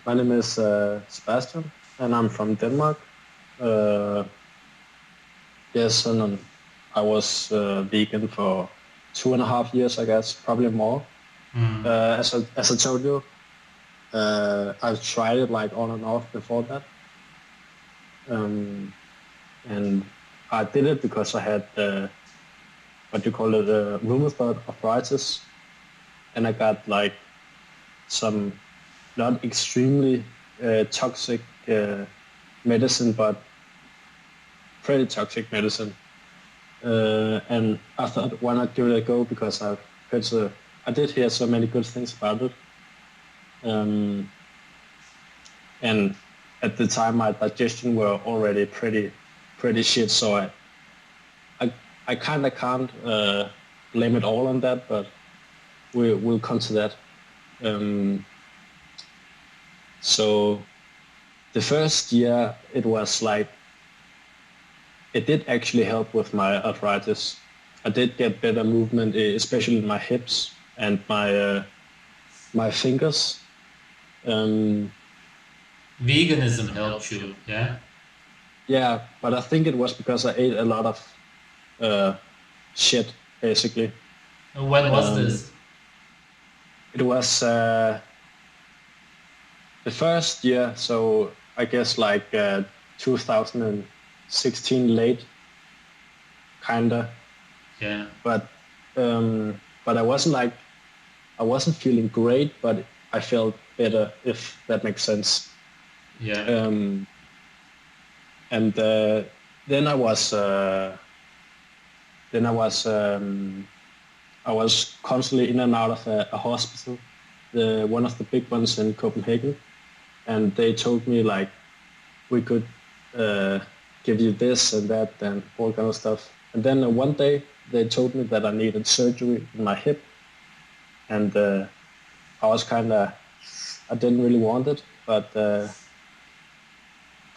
My name is Sebastian, and I'm from Denmark. Uh, yes, and I was vegan for 2.5 years, I guess, probably more. Mm. As I told you, I've tried it like on and off before that, um, and I did it because I had what you call it, rheumatoid arthritis, and I got like some not extremely toxic medicine, but pretty toxic medicine. And I thought, why not give it a go? Because I did hear so many good things about it. Um, and at the time, my digestion were already pretty shit. So I, I kind of can't blame it all on that, but we'll come to that. Um, so the first year, it was like it did actually help with my arthritis. I did get better movement, especially in my hips and my fingers. Um, Veganism helped you, yeah? yeah, but I think it was because I ate a lot of uh, shit, basically. When was Um, this? it was the first year, so I guess like 2016 late, kinda. Yeah, But but I wasn't feeling great, but I felt better, if that makes sense. yeah. Um, and then I was uh, then I was I was constantly in and out of a hospital, one of the big ones in Copenhagen, and they told me like we could uh, give you this and that and all kind of stuff. And then one day they told me that I needed surgery in my hip, and I was I didn't really want it, but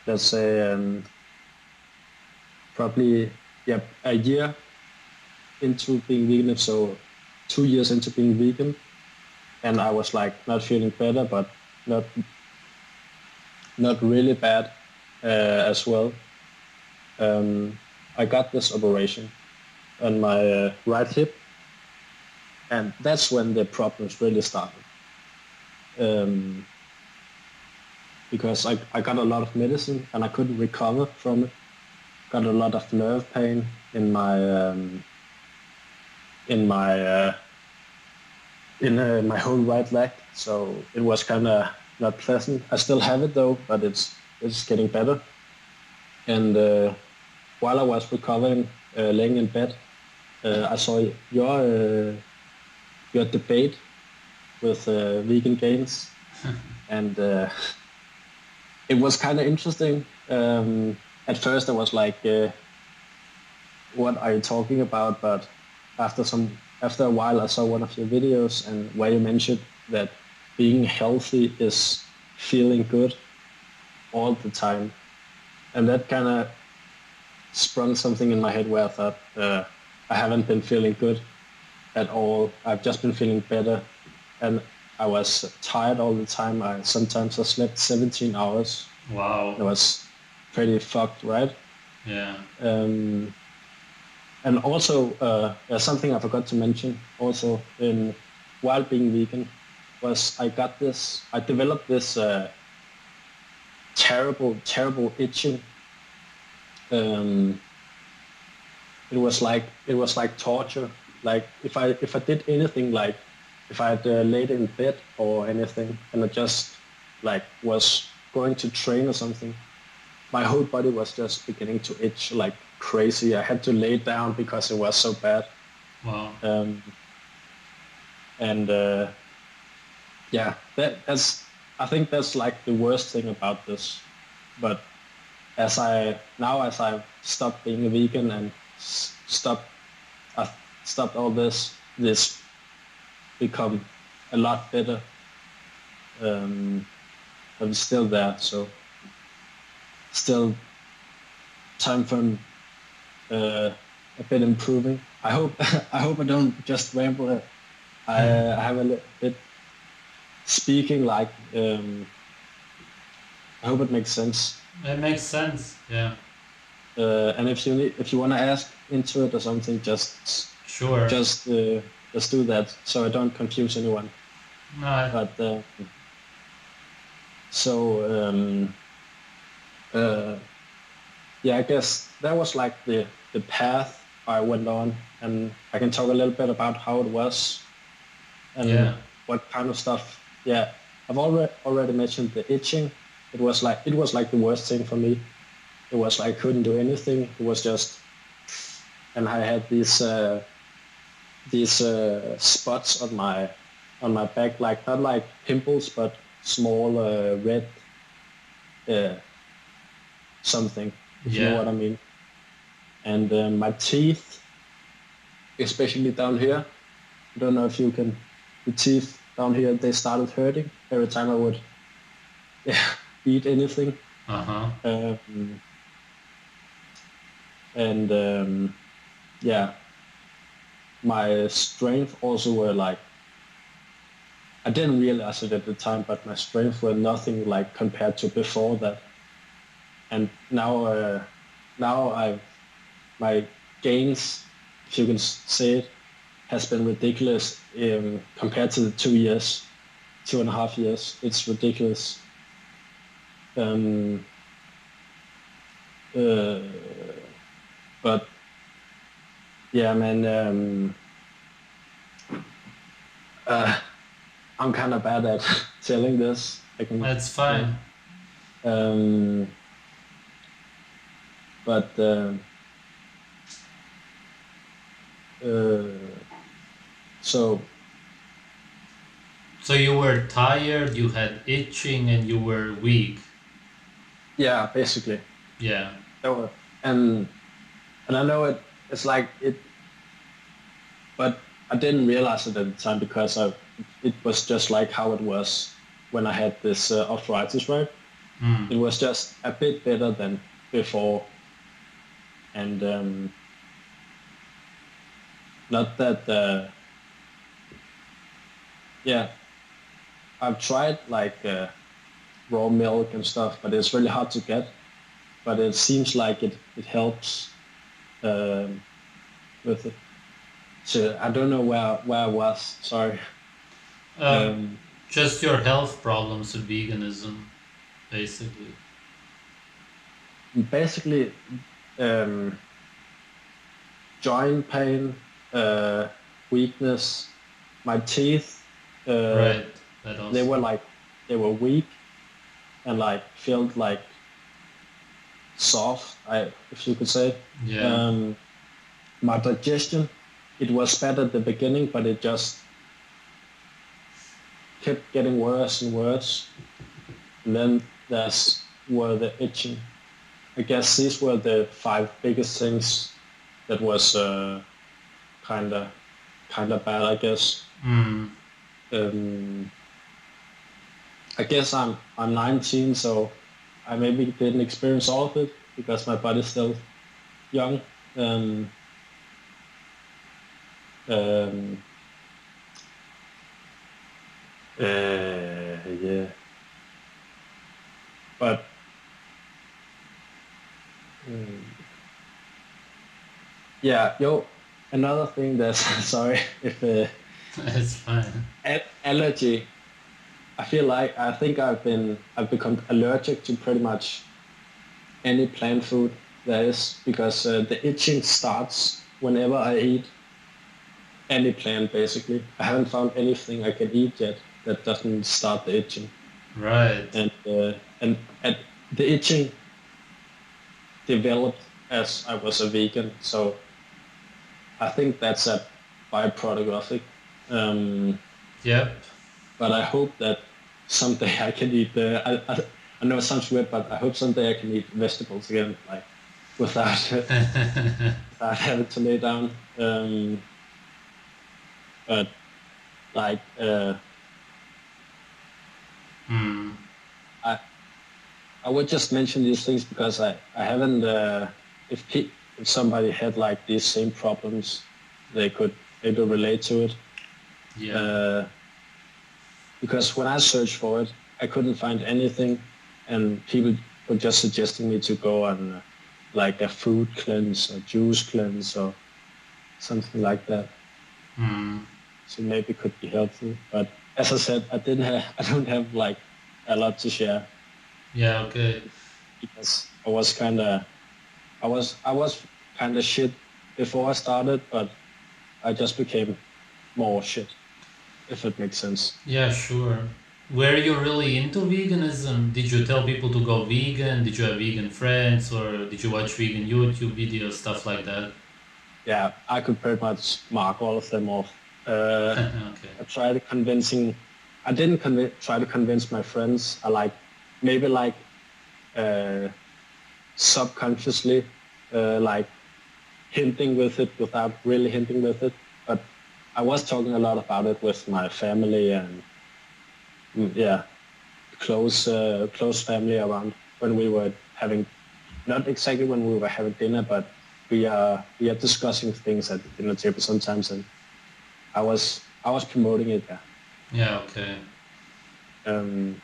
let's say probably yeah a year into being vegan, so 2 years into being vegan, and I was like not feeling better, but not not really bad as well. I got this operation on my right hip, and that's when the problems really started. Um, because I got a lot of medicine and I couldn't recover from it. Got a lot of nerve pain in my whole right leg, so it was kind of not pleasant. I still have it though, but it's getting better. And while I was recovering, laying in bed, I saw your debate with vegan gains, and it was kind of interesting. At first, I was like, "What are you talking about?" But after a while, I saw one of your videos and where you mentioned that being healthy is feeling good all the time, and that kind of sprung something in my head where I thought I haven't been feeling good at all. I've just been feeling better, and I was tired all the time. I slept 17 hours. It Wow. was pretty fucked, right? Yeah. Um, and also, there's something I forgot to mention. Also, in while being vegan, was I developed this terrible itching. Um, it was like torture. Like if I did anything, like if I had laid in bed or anything, and I just like was going to train or something, my whole body was just beginning to itch like crazy. I had to lay down because it was so bad. Wow. Um, and yeah, I think that's like the worst thing about this. But as I've stopped being a vegan and I've stopped all this become a lot better. Um, but it's still there, so still time for uh, a bit improving. I hope I hope I don't just ramble. I have a bit speaking like I hope it makes sense. It makes sense. Yeah. And if you want to ask into it or something, Sure. just uh, just do that, so I don't confuse anyone. No. But so uh, yeah, I guess that was like the path I went on, and I can talk a little bit about how it was and Yeah. what kind of stuff. Yeah, I've already mentioned the itching. It was like the worst thing for me. It was like I couldn't do anything. It was just, and I had these spots on my back, like not like pimples, but small red uh, something, if you know Yeah. what I mean. And my teeth, especially down here, I don't know if you can, the teeth down here, they started hurting every time I would eat anything. Uh-huh. Um, and yeah, my strength also were like, I didn't realize it at the time, but my strength were nothing like compared to before that. And now my gains, if you can say it, has been ridiculous compared to the 2 years, 2.5 years. It's ridiculous. Um, uh, but yeah, man, uh, I'm kind of bad at telling this. I can, That's uh, fine. um, but uh, so So you were tired, you had itching, and you were weak. yeah, basically, Yeah. so, and and I know it's like it, but I didn't realize it at the time because it was just like how it was when I had this arthritis, right? Mm. It was just a bit better than before, and not that yeah, I've tried like raw milk and stuff, but it's really hard to get. But it seems like it helps um, with it. So I don't know where I was. Sorry. Um, Um, just your health problems with veganism, basically. basically, um, joint pain, uh, weakness. My teeth, uh, Right. That they also. were like they were weak and like felt like soft. If you could say. Yeah. Um, my digestion, it was bad at the beginning, but it just kept getting worse and worse. And then there's were the itching. I guess these were the five biggest things that was kinda kinda bad. I guess. Mm. Um, I guess I'm 19, so I maybe didn't experience all of it because my body's still young. Um, um, yeah, but yeah, yo, another thing that's sorry if It's fine. allergy. I feel like I've become allergic to pretty much any plant food there is because the itching starts whenever I eat any plant. Basically, I haven't found anything I can eat yet that doesn't start the itching, Right. and the itching developed as I was a vegan, so I think that's a byproduct of it. Um, Yep. but I hope that someday I can eat the. I know it sounds weird, but I hope someday I can eat vegetables again, like without without having to lay down. But like Hmm. I I would just mention these things because I haven't. If somebody had like these same problems, they could maybe relate to it. Yeah. Uh, because when I searched for it, I couldn't find anything. and people were just suggesting me to go on like a food cleanse or juice cleanse or something like that. So maybe it could be helpful. But as I said, I don't have like a lot to share Yeah, okay. because I was kind of shit before I started, but I just became more shit, if it makes sense. Yeah, sure. Were you really into veganism? Did you tell people to go vegan? Did you have vegan friends, or did you watch vegan YouTube videos, stuff like that? Yeah, I could pretty much mark all of them off. Okay. I tried convincing. I didn't try to convince my friends. I like maybe like uh, subconsciously, like hinting with it without really hinting with it. But I was talking a lot about it with my family and yeah, close family around when we were having, not exactly when we were having dinner, but we are discussing things at the dinner table sometimes, and I was promoting it. Yeah. Yeah, okay. Um,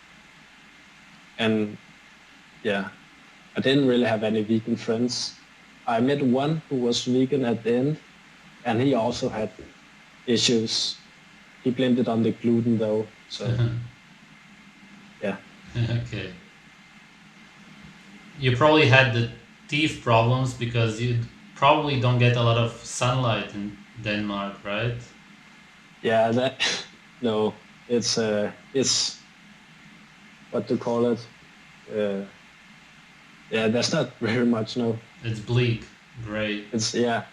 and yeah, I didn't really have any vegan friends. I met one who was vegan at the end, and he also had issues. He blamed it on the gluten though, so yeah. Okay. You probably had the teeth problems because you probably don't get a lot of sunlight in Denmark, right? Yeah, that no, it's what to call it. Uh, yeah, that's not very much. No, It's bleak, gray. it's yeah.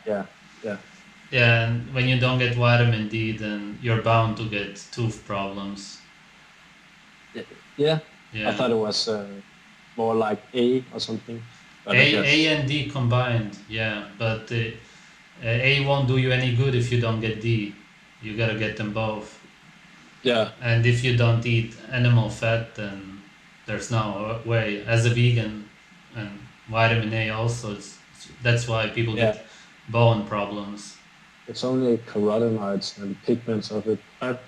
Yeah, and when you don't get vitamin D, then you're bound to get tooth problems. Y- Yeah, I Yeah. thought it was more like A or something, but I A guess and D combined, yeah, but A won't do you any good if you don't get D. You gotta get them both. yeah, And if you don't eat animal fat, then there's no way. As a vegan, and vitamin A also, that's why people yeah. get bone problems. It's only carotenoids and pigments of it, but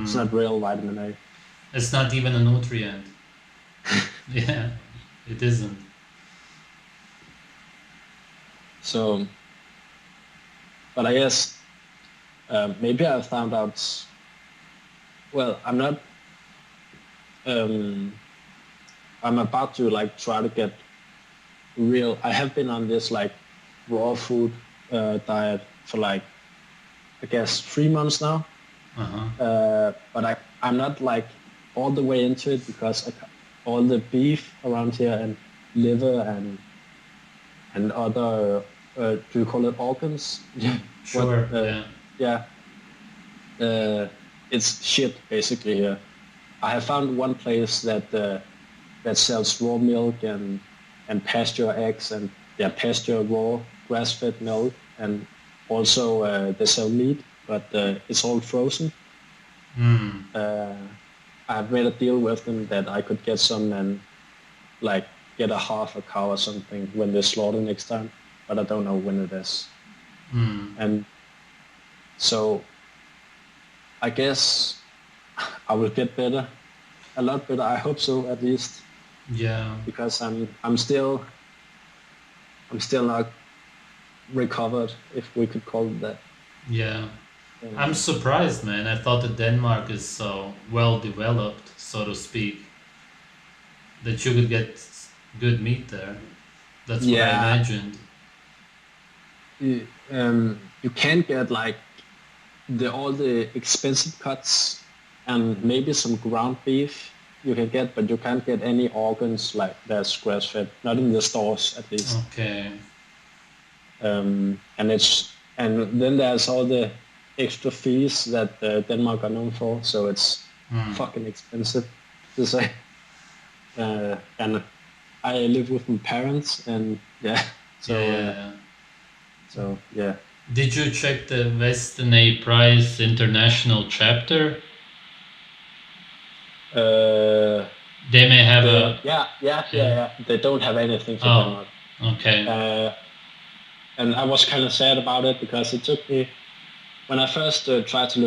it's Mm. not real vitamin A. It's not even a nutrient. Yeah, it isn't. So, but I guess maybe I found out. Well, I'm not. Um, I'm about to like try to get real. I have been on this like raw food diet for like I guess 3 months now. Uh-huh. But I'm not like all the way into it because all the beef around here and liver and other do you call it organs? Yeah. What? Sure, yeah. Yeah. It's shit basically here. I have found one place that sells raw milk and pasture eggs and yeah pasture raw grass-fed milk and also they sell meat, but it's all frozen. Mm. Uh, I've made a deal with them that I could get some and like get a half a cow or something when they slaughter next time, but I don't know when it is. Mm. And so I guess I will get better, a lot better. I hope so at least, Yeah. because I'm still not recovered, if we could call it that. Yeah. I'm Um, surprised, man. I thought that Denmark is so well developed, so to speak, that you could get good meat there. That's what I yeah, imagined. you can get like all the expensive cuts and maybe some ground beef you can get, but you can't get any organs like that's grass fed, not in the stores at least. Okay. And then there's all the extra fees that Denmark are known for, so it's Hmm. fucking expensive to say. And I live with my parents, and yeah, Yeah, so yeah, yeah. so yeah. Did you check the Weston A. Price International chapter? Uh, They may have the a. Yeah. yeah. They don't have anything for Oh, Denmark, okay. uh, and I was kind of sad about it because it took me when I first tried to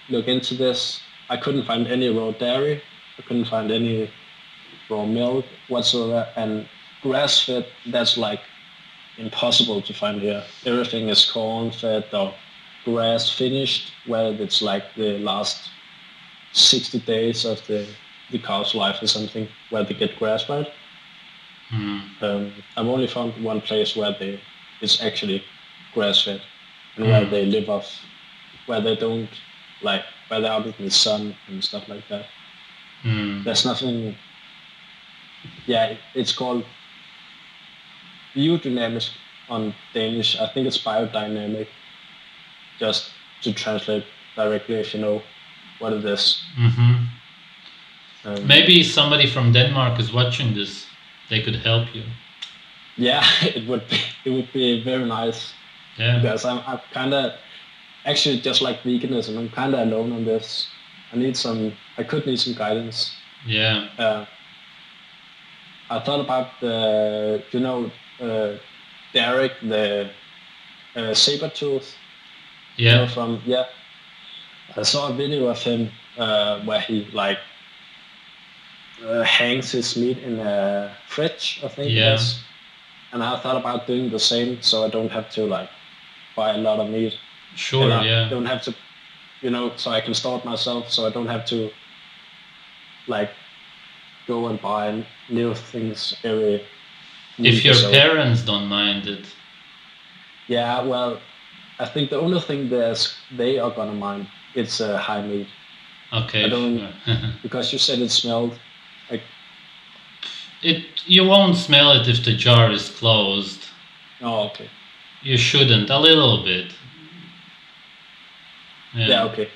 look into this. I couldn't find any raw dairy. I couldn't find any. raw milk whatsoever. And grass fed, that's like impossible to find here. Everything is corn fed or grass finished, where it's like the last 60 days of the cow's life or something, where they get grass fed. I've only found one place where it's actually grass fed and where they live off, where they don't like, where they're out in the sun and stuff like that. There's nothing. Yeah, it's called biodynamic on Danish. I think it's biodynamic, just to translate directly if you know what it is. Maybe somebody from Denmark is watching this. They could help you. Yeah, it would be very nice. Yeah. Because I'm kind of actually just like veganism. I'm kind of alone on this. I could need some guidance. Yeah. I thought about Derek, the saber tooth. Yeah. I saw a video of him where he like hangs his meat in a fridge, I think it is. And I thought about doing the same, so I don't have to like buy a lot of meat. Sure. Yeah. Don't have to, so I can store it myself, so I don't have to like go and buy new things every. If your parents don't mind it. Yeah, well, I think the only thing they are gonna mind it's high meat. Okay. I don't because you said it smelled. Like, you won't smell it if the jar is closed. Oh, okay. You shouldn't, a little bit. Yeah, okay.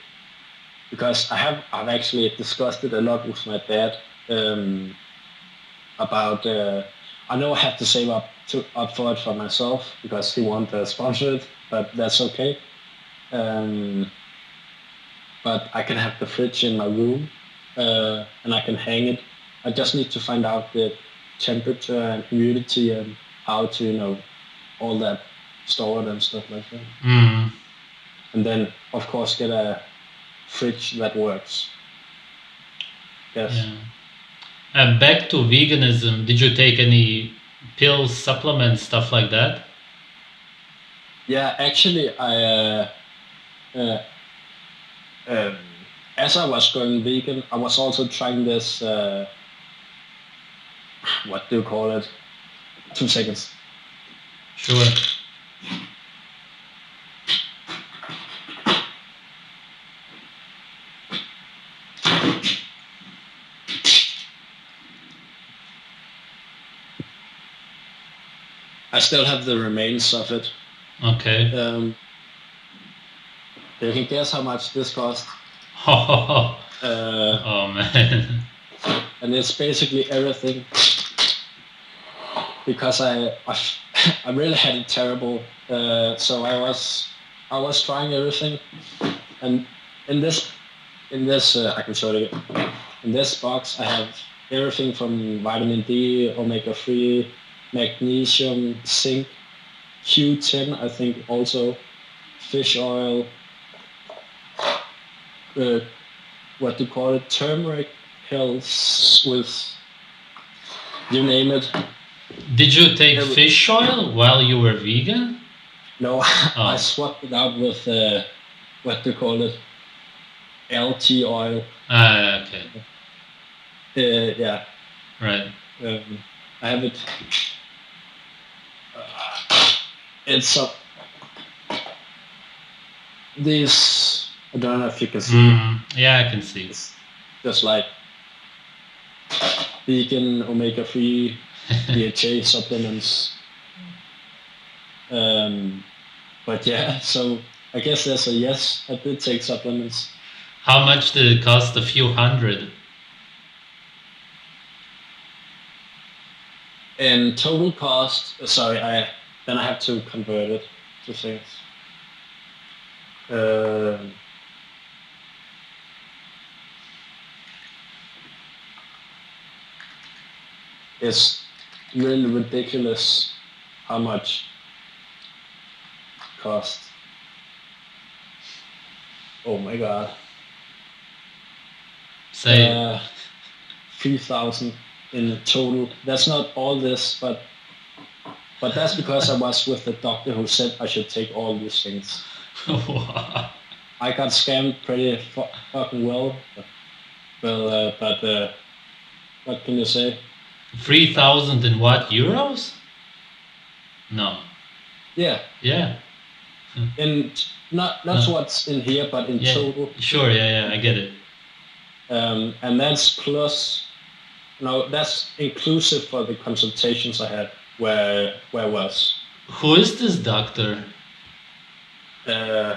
Because I've actually discussed it a lot with my dad about. I know I have to save up for it for myself because he wants to sponsor it, but that's okay. But I can have the fridge in my room, and I can hang it. I just need to find out the temperature and humidity and how to, all that stored and stuff like that. And then, of course, get a fridge that works. Yes. Yeah. Back to veganism, did you take any pills, supplements, stuff like that? Yeah, actually, as I was going vegan, I was also trying this, what do you call it? 2 seconds. Sure. I still have the remains of it. Okay. You can guess how much this cost. Oh man. And it's basically everything. Because I really had it terrible. So I was trying everything, and in this I can show you. In this box I have everything from vitamin D, omega-3, magnesium, zinc, Q10, I think also, fish oil, what do you call it, turmeric pills with, you name it. Did you take fish oil while you were vegan? No, I swapped it out with, what do you call it, LT oil. Okay. Yeah. Right. I have it. It's this. I don't know if you can see. Yeah, I can see. It's just like vegan omega-3 DHA supplements. But yeah, so I guess there's a yes. I did take supplements. How much did it cost? A few hundred. In total cost, sorry, I have to convert it to things. It's really ridiculous how much it cost. Oh my god. Say 3,000. in total. That's not all this, but that's because I was with the doctor who said I should take all these things. Wow. I got scammed pretty fucking well. But what can you say? 3,000 in what, euros? No. Yeah, Yeah. and not No. what's in here, but in Yeah. total. Sure. Yeah. I get it. And that's plus. No, that's inclusive for the consultations I had. Where was? Who is this doctor? Uh,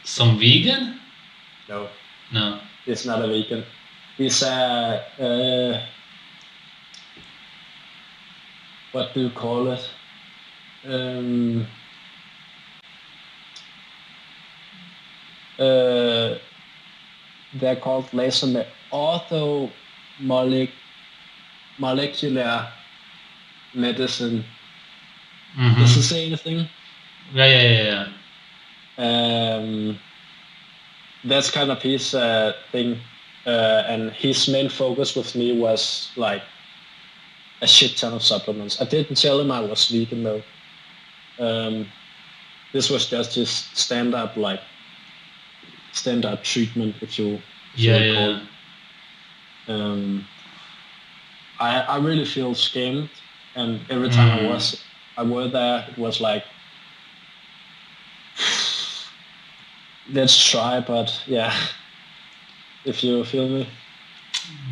Some vegan? no, No. he's not a vegan. He's a what do you call it? Uh, they're called molecular medicine. Does it say anything? Yeah. That's kind of his thing, and his main focus with me was like a shit ton of supplements. I didn't tell him I was vegan though. This was just his standard treatment, if you Yeah. I really feel scammed, and every time I were there, it was like, let's try, but yeah, if you feel me.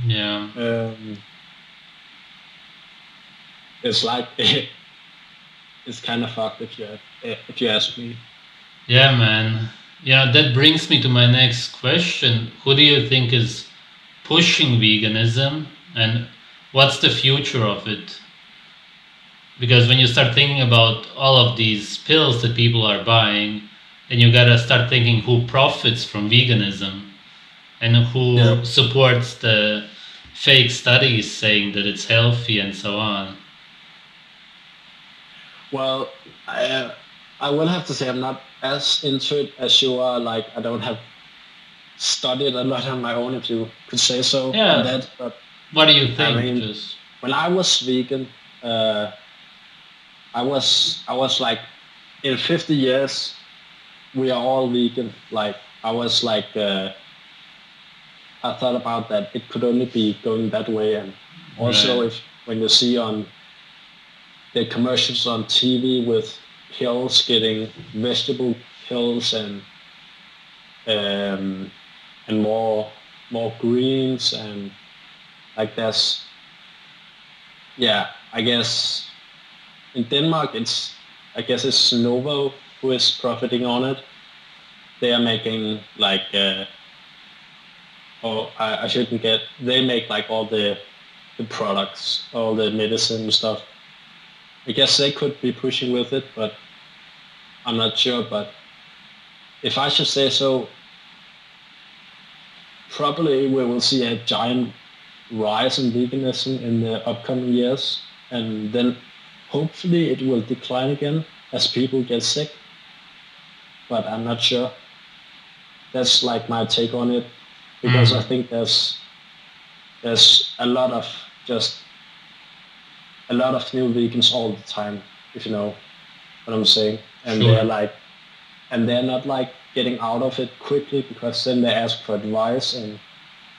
Yeah. It's like it's kind of fucked if you ask me. Yeah, man. Yeah, that brings me to my next question. Who do you think is pushing veganism, and what's the future of it? Because when you start thinking about all of these pills that people are buying, then you gotta start thinking who profits from veganism and who supports the fake studies saying that it's healthy and so on. Well, I will have to say I'm not as into it as you are. Like, I don't have studied a lot on my own, if you could say so. Yeah. On that, but what do you think? I mean, when I was vegan, I was like, in 50 years, we are all vegan. Like, I was like, I thought about that it could only be going that way, and also when you see on the commercials on TV with hills getting vegetable hills and more greens, and like that's, yeah, I guess in Denmark it's Novo who is profiting on it. They are making like I shouldn't get, they make like all the products, all the medicine stuff. I guess they could be pushing with it, but I'm not sure. But if I should say so, probably we will see a giant rise in veganism in the upcoming years, and then hopefully it will decline again as people get sick. But I'm not sure. That's like my take on it, because I think there's a lot of new vegans all the time, if you know what I'm saying. And they're not like getting out of it quickly, because then they ask for advice, and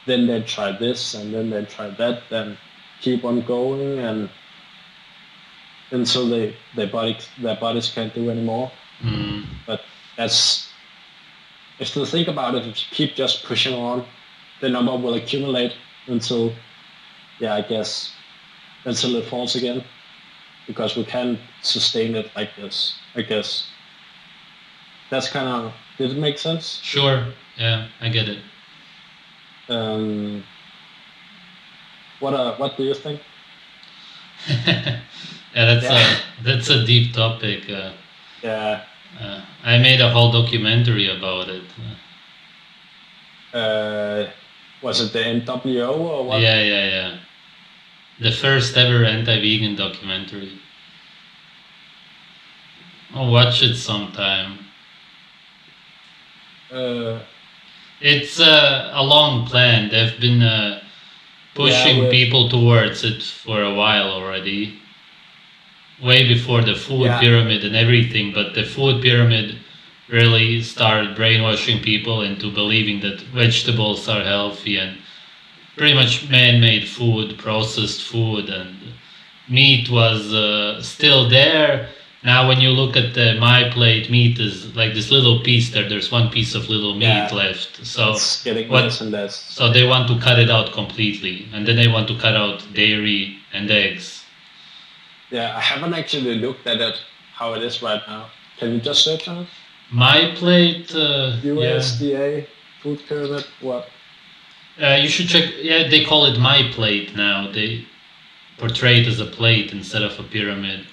then they try this, and then they try that, then keep on going, and until their bodies can't do anymore. But that's, if you think about it, if you keep just pushing on, the number will accumulate until, I guess, until it falls again, because we can't sustain it like this, I guess. That's kind of, did it make sense? Sure, yeah, I get it. What do you think? Yeah, that's a deep topic. I made a whole documentary about it. Was it the NWO or what? Yeah. The first ever anti-vegan documentary. I'll watch it sometime. It's a long plan. They've been pushing people towards it for a while already, way before the food pyramid and everything. But the food pyramid really started brainwashing people into believing that vegetables are healthy and pretty much man-made food, processed food, and meat was still there. Now, when you look at the my plate, meat is like this little piece there. There's one piece of little meat left. So it's getting less and less. So they want to cut it out completely, and then they want to cut out dairy and eggs. Yeah, I haven't actually looked at it how it is right now. Can you just search on it? My plate. USDA food pyramid. What? You should check. Yeah, they call it my plate now. They portray it as a plate instead of a pyramid.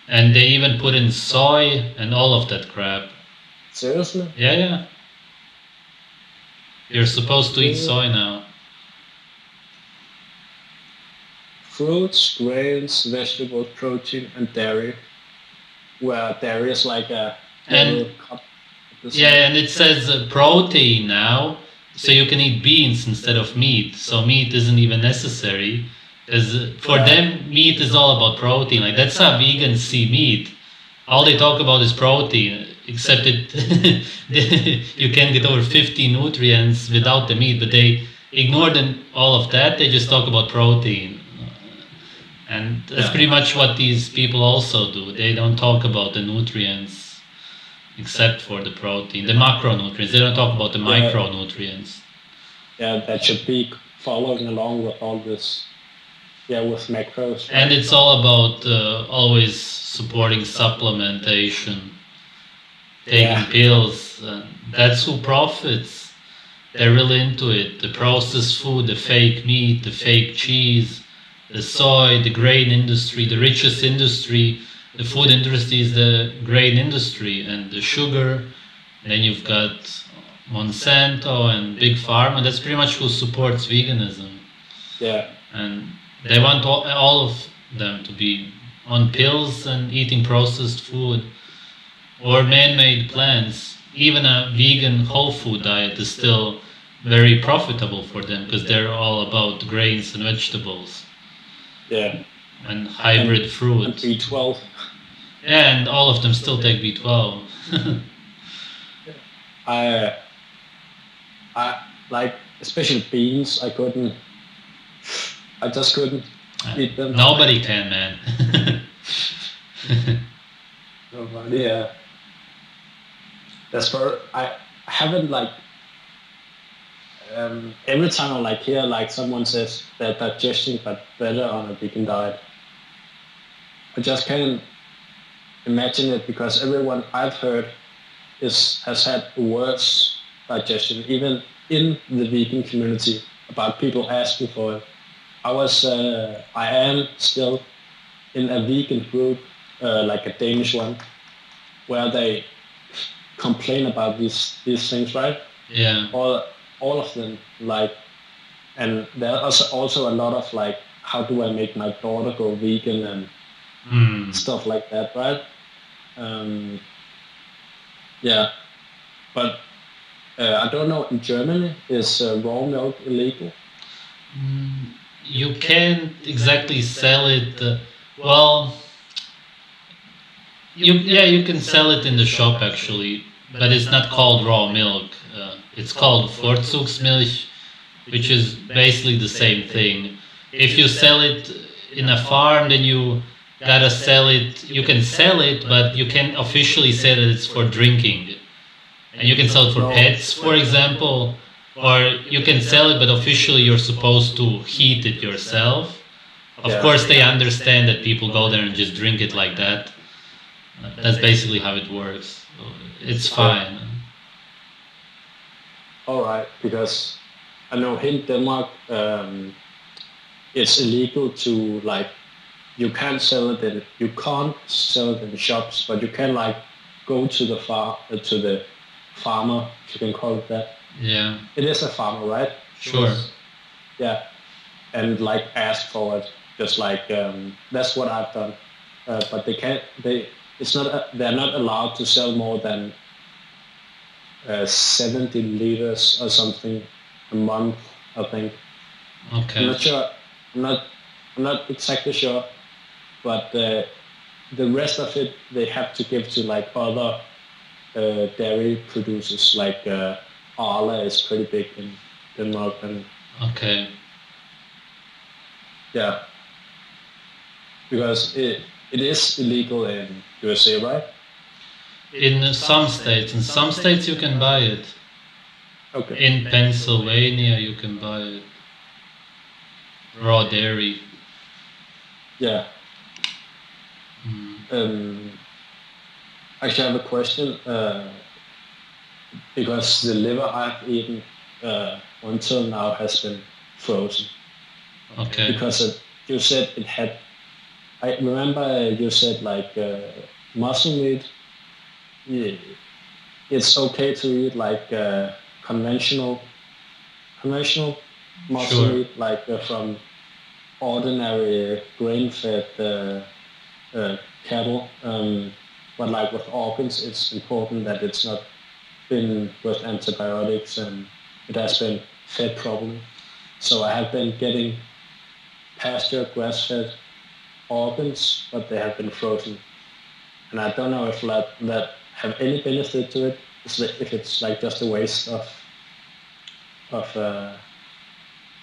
And they even put in soy and all of that crap. Seriously? Yeah. You're supposed to eat soy now. Fruits, grains, vegetables, protein, and dairy. Where dairy is like a cup. And it says protein now, so you can eat beans instead of meat. So meat isn't even necessary. Because for them, meat is all about protein. Like, that's how vegans see meat. All they talk about is protein, except you can get over 50 nutrients without the meat, but they ignore all of that. They just talk about protein. And that's pretty much what these people also do. They don't talk about the nutrients except for the protein, the macronutrients. They don't talk about the micronutrients. Yeah, that should be following along with all this. Yeah, with macros. And it's all about always supporting supplementation, taking pills. That's who profits. They're really into it. The processed food, the fake meat, the fake cheese, the soy, the grain industry, the richest industry. The food industry is the grain industry, and the sugar. And then you've got Monsanto and Big Pharma. That's pretty much who supports veganism. Yeah. And they want all of them to be on pills and eating processed food or man-made plants. Even a vegan whole food diet is still very profitable for them because they're all about grains and vegetables. Yeah. And hybrid fruit. And B12. Yeah, and all of them still take B12. I like, especially beans. I just couldn't eat them. Nobody can, man. Nobody, yeah. That's where I haven't every time I hear someone says that digestion got better on a vegan diet. I just can't imagine it because everyone I've heard has had worse digestion, even in the vegan community, about people asking for it. I am still in a vegan group, like a Danish one, where they complain about these things, right? Yeah. All of them, and there's also a lot of how do I make my daughter go vegan and stuff like that, right? Yeah, but I don't know. In Germany, is raw milk illegal? You can't exactly sell it. You can sell it in the shop actually, but it's not called raw milk. It's called Vorzugsmilch, which is basically the same thing. If you sell it in a farm, then you gotta sell it. You can sell it, but you can't officially say that it's for drinking. And you can sell it for pets, for example. Or you can sell it, but officially you're supposed to heat it yourself. Of course, they understand that people go there and just drink it like that. That's basically how it works. It's fine. All right, because I know in Denmark, it's illegal to you can't sell it in the shops, but you can go to the farmer, if you can call it that. Yeah. It is a farmer, right? Sure. Yeah. And ask for it, just that's what I've done. But they're not allowed to sell more than 70 liters or something a month, I think. I'm Okay. not sure. I'm not. I'm not exactly sure, but the rest of it they have to give to like other dairy producers. Like Arla is pretty big in Denmark, and Okay. yeah, because it is illegal in USA, right? In some states you can buy it. Okay. In Pennsylvania you can buy it. Raw dairy. Yeah. Mm. Actually, I have a question. Because the liver I've eaten until now has been frozen. Okay. Because you said it had. I remember you said like muscle meat. Yeah, it's okay to eat like conventional muscle Sure. meat, like from ordinary grain-fed cattle. But like with organs, it's important that it's not been with antibiotics and it has been fed properly. So I have been getting pasture grass-fed organs, but they have been frozen. And I don't know if that have any benefit to it, if it's like just a waste of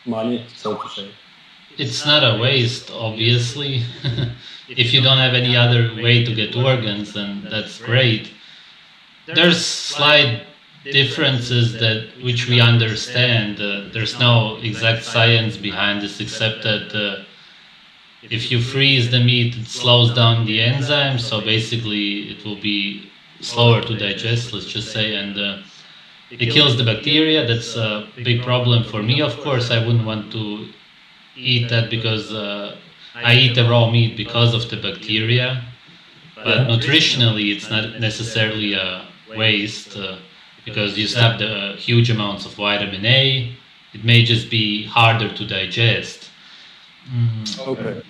money, so to say. It's not a waste, obviously. If you don't have any other way to get organs, then that's great. There's slight differences that which we understand. There's no exact science behind this, except that if you freeze the meat, it slows down the enzymes, so basically it will be slower to digest, let's just say, and it kills the bacteria. That's a big problem for me, of course. I wouldn't want to eat that because I eat the raw meat because of the bacteria. But nutritionally, it's not necessarily a waste because you still have the huge amounts of vitamin A. It may just be harder to digest. Okay.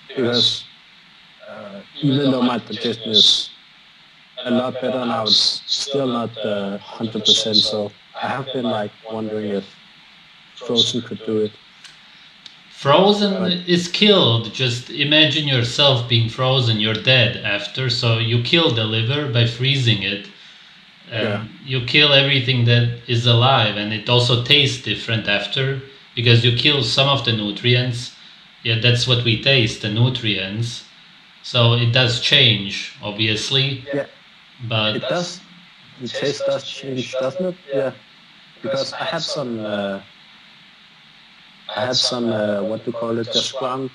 Because even though my digestion is a lot better now, it's still not 100%. So I have been like wondering if frozen could do it. Frozen But is killed. Just imagine yourself being frozen. You're dead after. So you kill the liver by freezing it. yeah, You kill everything that is alive, and it also tastes different after because you kill some of the nutrients. Yeah, that's what we taste, the nutrients. So it does change, obviously, yeah, but it does. The taste does change, doesn't it? Yeah, because I had some what do you call it, just ground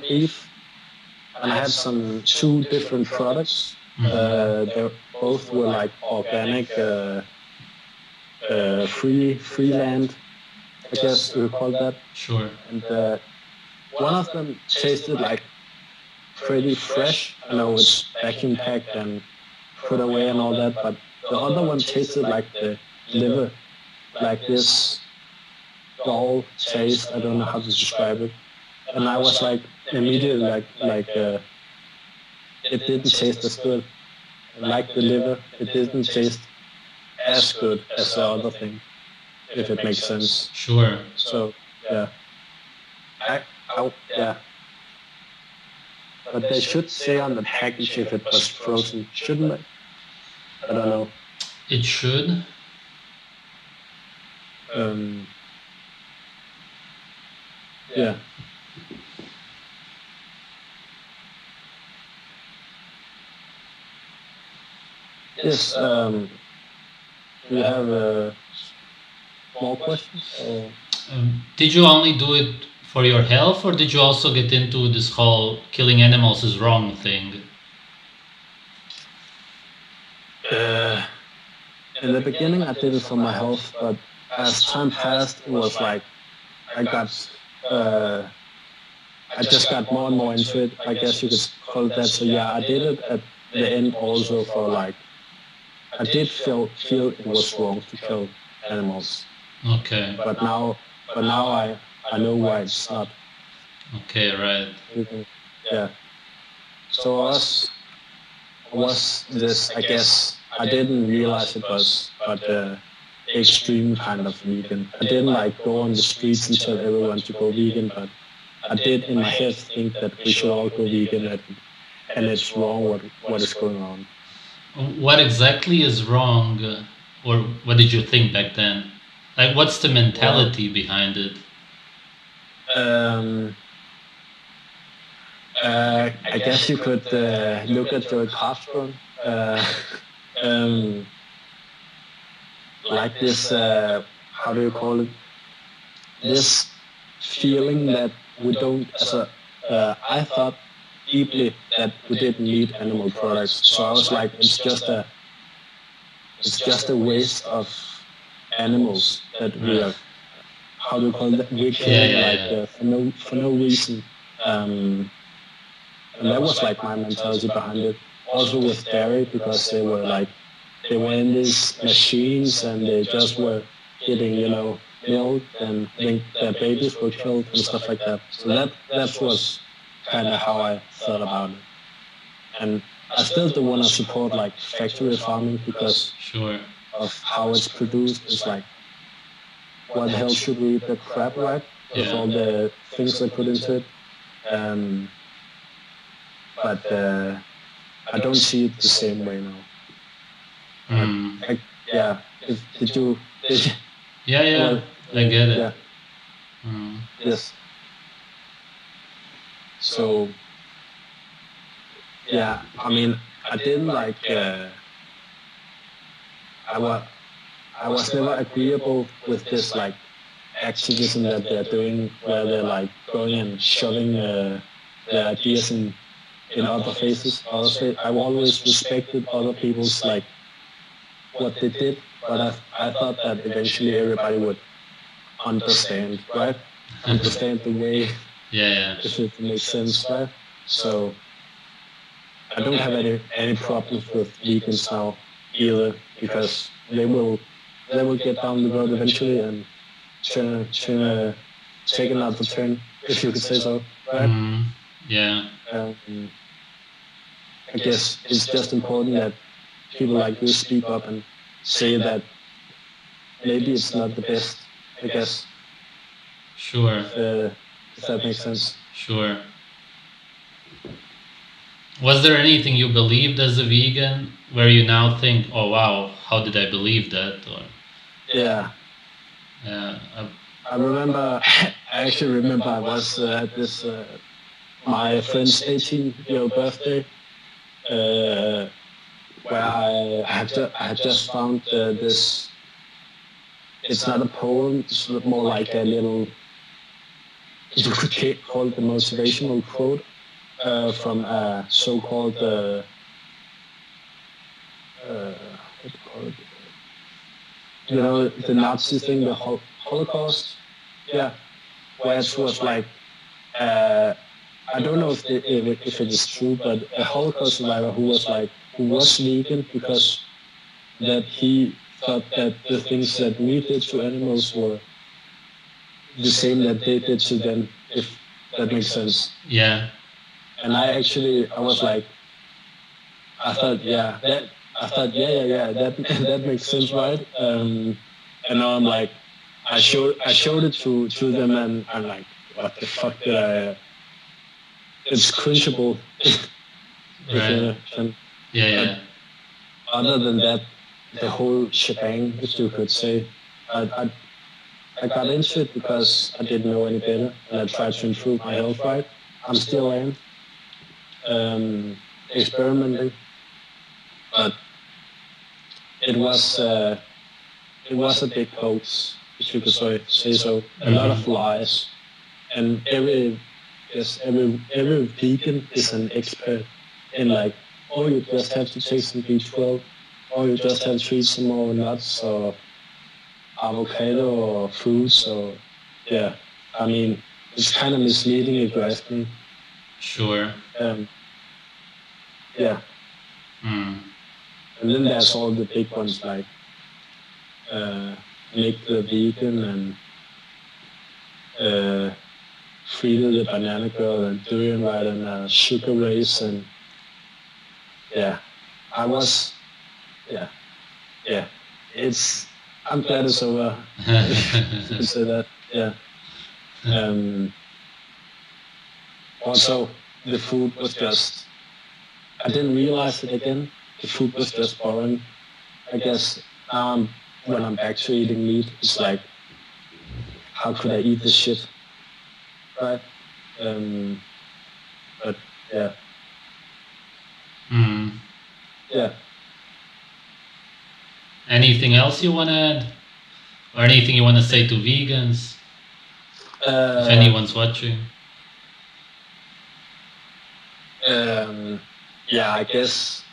beef, and I had some two different products. They both were like organic, free land, I guess you would call that. sure. And one of them tasted like pretty fresh. I know it's vacuum packed and put away and all that, but the other one tasted like the liver, like this dull taste. I don't know how to describe it. And I was like immediately it didn't taste as good. Like the liver, it didn't taste as good as the other thing, if it makes sense. Sure. So yeah, yeah. But they should say on the package if it was frozen, shouldn't they? I don't know. It should. Yeah. Yes. Do you have more questions? Or? Did you only do it for your health, or did you also get into this whole killing animals is wrong thing? In the beginning, I did it for my health, but as time passed, it was like I got, I just got more and more into it. I guess you could call it that. So yeah, I did it at the end also for like, I did feel it was wrong to kill animals. Okay. But now I know why it's not. Okay, right. Yeah. So us was this, I guess, I didn't realize it was, but extreme kind of vegan. I didn't like go on the streets and tell everyone to go vegan, but I did in my head think that we should all go vegan, and it's wrong what is going on. What exactly is wrong, or what did you think back then? Like, what's the Well, mentality behind it? um, I guess you could look at Joey Castro, um, like this, how do you call it? This feeling that we don't, I thought deeply that we didn't need animal products. So I was like, it's just a waste of animals that we Right. are, how do you call that? We're Yeah, killing yeah, like yeah. for no reason. Um, and that was like my mentality behind it. Also with dairy, because they were in these machines and they just were getting, milk, and then their babies were killed and stuff like that. So that was kind of how I thought about it. And I still do want to support like factory farming because Sure. of how it's produced. It's like, what the hell should we eat the crap, right? With Yeah. all the things they put into it. Um, but I don't see it the same way now. Mm. Yeah. Did you, Yeah, yeah. well, I get it. yeah, Mm. yes. So, yeah, I mean, I didn't like, I was, I was never agreeable with this like activism that they're doing, where they're like going and shoving their ideas in other faces. Honestly, I've always respected other people's like what they did, but I thought that eventually everybody would understand, right? Understand the way, Yeah, yeah. if it makes sense, right? So I don't have any problems with vegans now either, because they will get down the road eventually and take another turn, if you could say so, right? Mm. Yeah. Um, I guess it's just important that people like you speak up and say that maybe it's not the best, I guess, Sure. if that makes sense. Sure. Was there anything you believed as a vegan where you now think, "Oh wow, how did I believe that?" Or Yeah, yeah, I remember, I actually remember I was at this, my friend's 18-year birthday, uh, where I had just found this, it's not a poem, it's more like a little, you could call it a motivational quote from a so-called, what do you call it? The Nazi thing, the Holocaust? Yeah, where it was like, uh, I don't know if it is true, but a Holocaust survivor who was vegan because that he thought that the things that we did to animals were the same that they did to them, if that makes sense. yeah, And I was like, I thought, yeah, that that makes sense, right? And now I'm like, I showed it to them, and I'm like, what the fuck did I? It's cringeable, if right. you can. Yeah, But yeah. other than that, the whole shebang, if you could say, I, I I got into it because I didn't know any better, and I tried to improve my health. Right, I'm still am experimenting, but it was uh, it was a big hoax, if you could say so. A lot of lies, and every vegan is an expert in like, oh, you just have to take some B12, or you just have to eat some more nuts or avocado or fruits, or yeah. I mean, it's kind of misleading if you ask me. Sure. Um, yeah, Mm. and then there's all the big ones like uh, Nick the vegan and uh, Frida the banana girl and Durian Ride and Sugar Race, and yeah. I was, yeah, yeah. I'm glad it's over. If you could say that, yeah. Um, Also, the food was just, I didn't realize it again. The food was just boring. I guess now when I'm back to eating meat, it's like, how could I eat this shit? Right? Um, but yeah, Hmm. yeah. Anything else you want to add? Or anything you want to say to vegans? If Uh, anyone's watching? yeah, I guess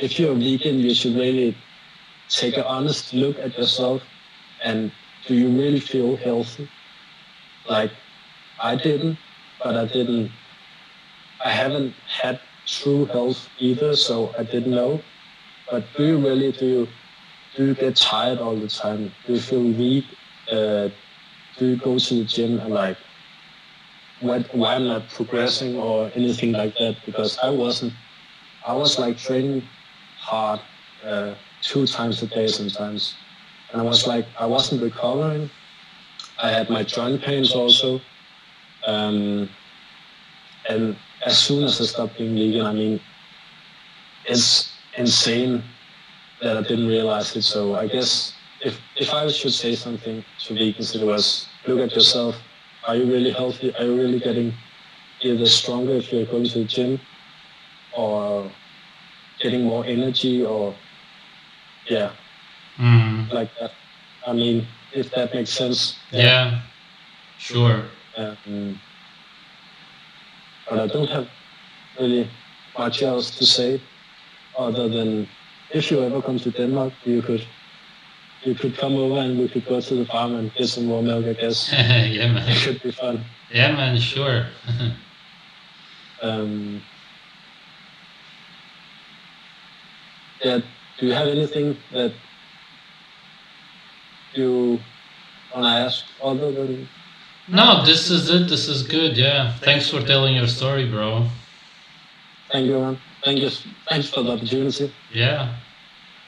if you're a vegan, you should really take an honest look at yourself and do you really feel healthy? Like I didn't, but I haven't had true health either, so I didn't know. But do you get tired all the time? Do you feel weak? Do you go to the gym and like, why I'm not progressing or anything like that? Because I wasn't. I was like training hard 2 times a day sometimes, and I was like, I wasn't recovering. I had my joint pains also, um, and as soon as I stopped being vegan, I mean, it's insane that I didn't realize it. So I guess if I should say something to vegans, it was look at yourself. Are you really healthy? Are you really getting either stronger if you're going to the gym, or getting more energy, or yeah, Hmm. like that? I mean, if that makes sense. Yeah, sure. Um, but I don't have really much else to say other than if you ever come to Denmark, you could come over and we could go to the farm and get some more milk, I guess. Yeah, man. It could be fun. Yeah, man, sure. Um, yeah, do you have anything that you want to ask other than? No, this is it. This is good. Yeah. Thanks for telling your story, bro. Thank you, man. Thanks for the opportunity. Yeah.